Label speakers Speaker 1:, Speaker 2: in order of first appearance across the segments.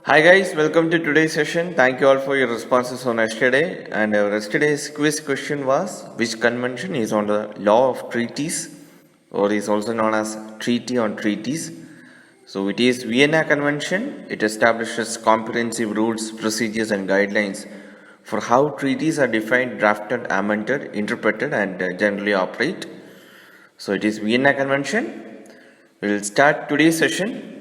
Speaker 1: Hi guys, welcome to today's session. Thank you all for your responses on yesterday. And our yesterday's quiz question was, which convention is on the law of treaties or is also known as treaty on treaties? So it is Vienna Convention. It establishes comprehensive rules, procedures and guidelines for how treaties are defined, drafted, amended, interpreted and generally operate. So it is Vienna Convention. We will start today's session.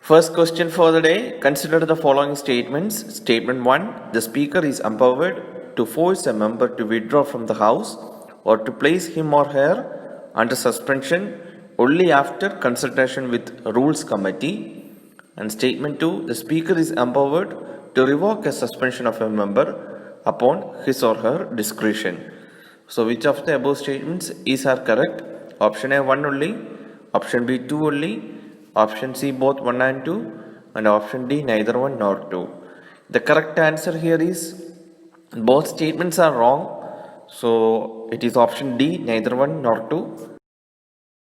Speaker 1: First question for the day. Consider the following statements. Statement 1. The speaker is empowered to force a member to withdraw from the house or to place him or her under suspension only after consultation with Rules Committee. And statement 2. The speaker is empowered to revoke a suspension of a member upon his or her discretion. So which of the above statements are correct? Option A 1 only, option B 2 only, option C both 1 and 2 and option D neither 1 nor 2. The correct answer here is both statements are wrong. So it is option D neither 1 nor 2.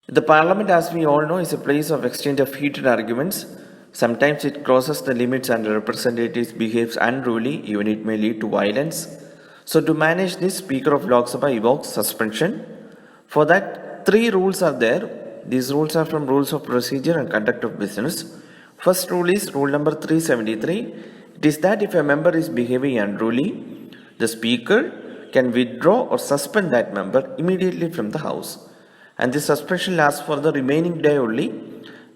Speaker 1: The parliament, as we all know, is a place of exchange of heated arguments. Sometimes it crosses the limits and the representatives behaves unruly, even it may lead to violence. So to manage this, Speaker of Lok Sabha evokes suspension. For that, 3 rules are there. These rules are from Rules of Procedure and Conduct of Business. First rule is rule number 373. It is that if a member is behaving unruly, the Speaker can withdraw or suspend that member immediately from the House. And this suspension lasts for the remaining day only,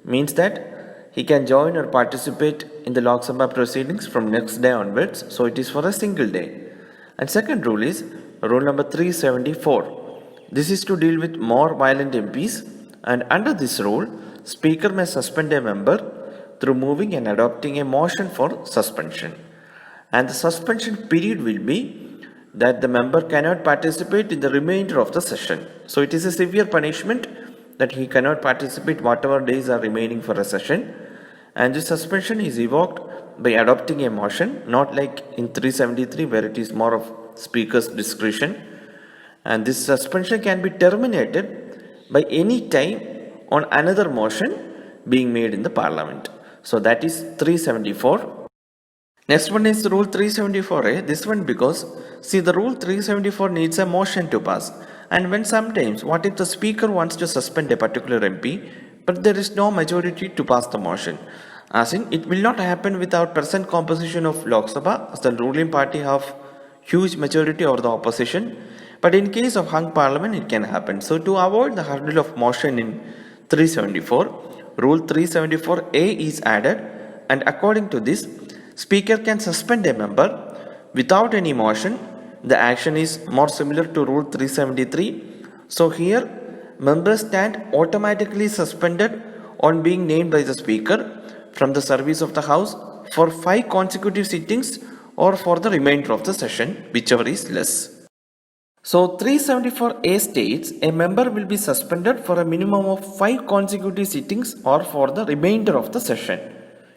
Speaker 1: means that he can join or participate in the Lok Sabha proceedings from next day onwards. So it is for a single day. And second rule is rule number 374. This is to deal with more violent MPs. And under this rule, Speaker may suspend a member through moving and adopting a motion for suspension. And the suspension period will be that the member cannot participate in the remainder of the session. So it is a severe punishment that he cannot participate whatever days are remaining for a session. And this suspension is evoked by adopting a motion, not like in 373 where it is more of Speaker's discretion. And this suspension can be terminated by any time on another motion being made in the parliament. So that is 374. Next one is rule 374A. This one because, see, the rule 374 needs a motion to pass. And when sometimes, what if the speaker wants to suspend a particular MP, but there is no majority to pass the motion? As in, it will not happen without present composition of Lok Sabha, as the ruling party have huge majority over the opposition. But in case of hung parliament, it can happen. So to avoid the hurdle of motion in 374, rule 374A is added, and according to this, speaker can suspend a member without any motion. The action is more similar to rule 373. So here, members stand automatically suspended on being named by the speaker from the service of the house for 5 consecutive sittings or for the remainder of the session, whichever is less. So 374A states a member will be suspended for a minimum of 5 consecutive sittings or for the remainder of the session.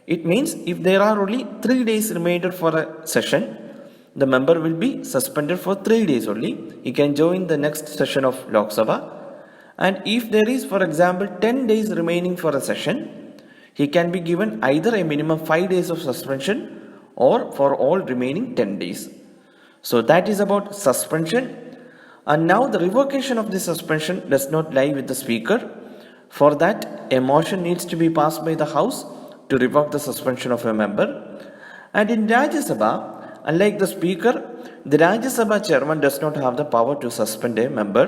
Speaker 1: It means if there are only 3 days remainder for a session, the member will be suspended for 3 days only. He can join the next session of Lok Sabha. And if there is, for example, 10 days remaining for a session, he can be given either a minimum 5 days of suspension or for all remaining 10 days. So that is about suspension. And now the revocation of the suspension does not lie with the speaker. For that, a motion needs to be passed by the house to revoke the suspension of a member. And in Rajya Sabha, unlike the speaker, the Rajya Sabha chairman does not have the power to suspend a member.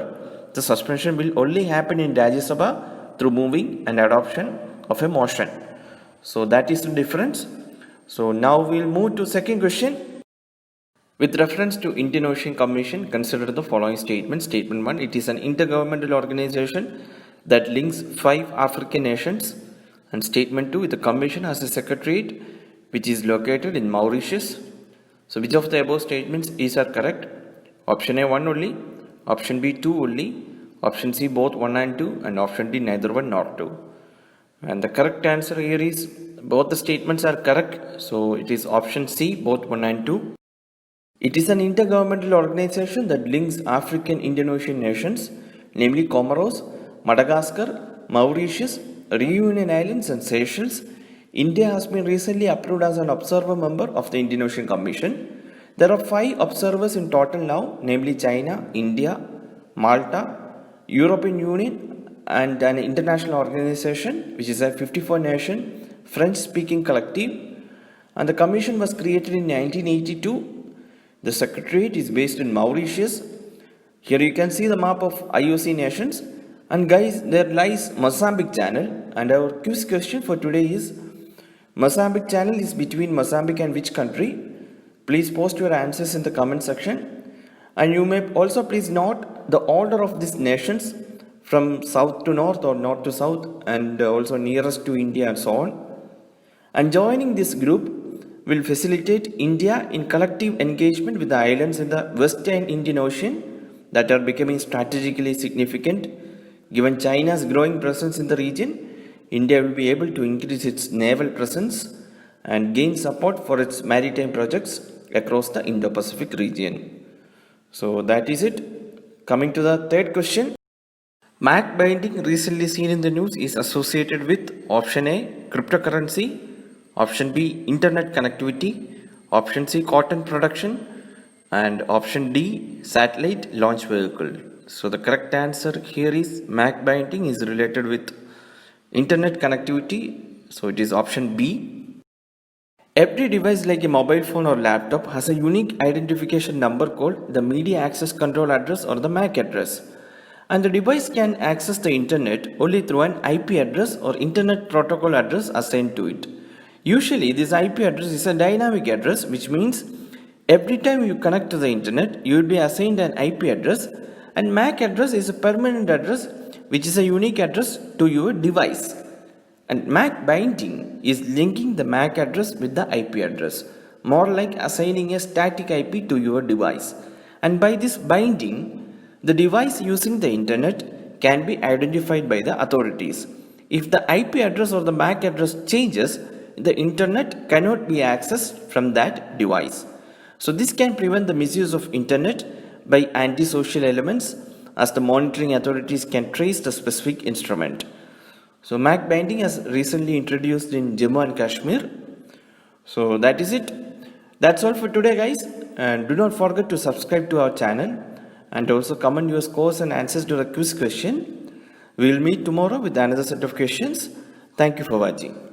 Speaker 1: The suspension will only happen in Rajya Sabha through moving and adoption of a motion. So that is the difference. So now we'll move to second question. With reference to Indian Ocean Commission, consider the following statement. Statement 1. It is an intergovernmental organization that links 5 African nations. And statement 2. The commission has a secretariat which is located in Mauritius. So which of the above statements are correct? Option A 1 only, option B 2 only, option C both 1 and 2 and option D neither 1 nor 2. And the correct answer here is both the statements are correct. So it is option C both 1 and 2. It is an intergovernmental organization that links African Indian Ocean nations, namely Comoros, Madagascar, Mauritius, Reunion Islands and Seychelles India has been recently approved as an observer member of the Indian Ocean Commission. There are 5 observers in total now, namely China, India, Malta, European Union, and an international organization which is a 54 nation French speaking collective. And the commission was created in 1982. The secretariat is based in Mauritius. Here you can see the map of IOC nations. And guys, there lies Mozambique channel, and our quiz question for today is Mozambique channel is between Mozambique and which country? Please post your answers in the comment section. And you may also please note the order of these nations from south to north or north to south, and also nearest to India and so on. And joining this group will facilitate India in collective engagement with the islands in the Western Indian Ocean that are becoming strategically significant. Given China's growing presence in the region, India will be able to increase its naval presence and gain support for its maritime projects across the Indo-Pacific region. So that is it. Coming to the third question. MAC binding recently seen in the news is associated with option A, cryptocurrency, option B, internet connectivity, option C, cotton production, and option D, satellite launch vehicle. So the correct answer here is MAC binding is related with internet connectivity. So it is option B. Every device like a mobile phone or laptop has a unique identification number called the Media Access Control Address or the MAC address. And the device can access the internet only through an IP address or internet protocol address assigned to it. Usually this IP address is a dynamic address, which means every time you connect to the internet, you will be assigned an IP address, and MAC address is a permanent address which is a unique address to your device. And MAC binding is linking the MAC address with the IP address, more like assigning a static IP to your device. And by this binding, the device using the internet can be identified by the authorities. If the IP address or the MAC address changes, the internet cannot be accessed from that device. So this can prevent the misuse of internet by antisocial elements, as the monitoring authorities can trace the specific instrument. So MAC binding has recently introduced in Jammu and Kashmir. So that is it. That's all for today, guys. And do not forget to subscribe to our channel and also comment your scores and answers to the quiz question. We will meet tomorrow with another set of questions. Thank you for watching.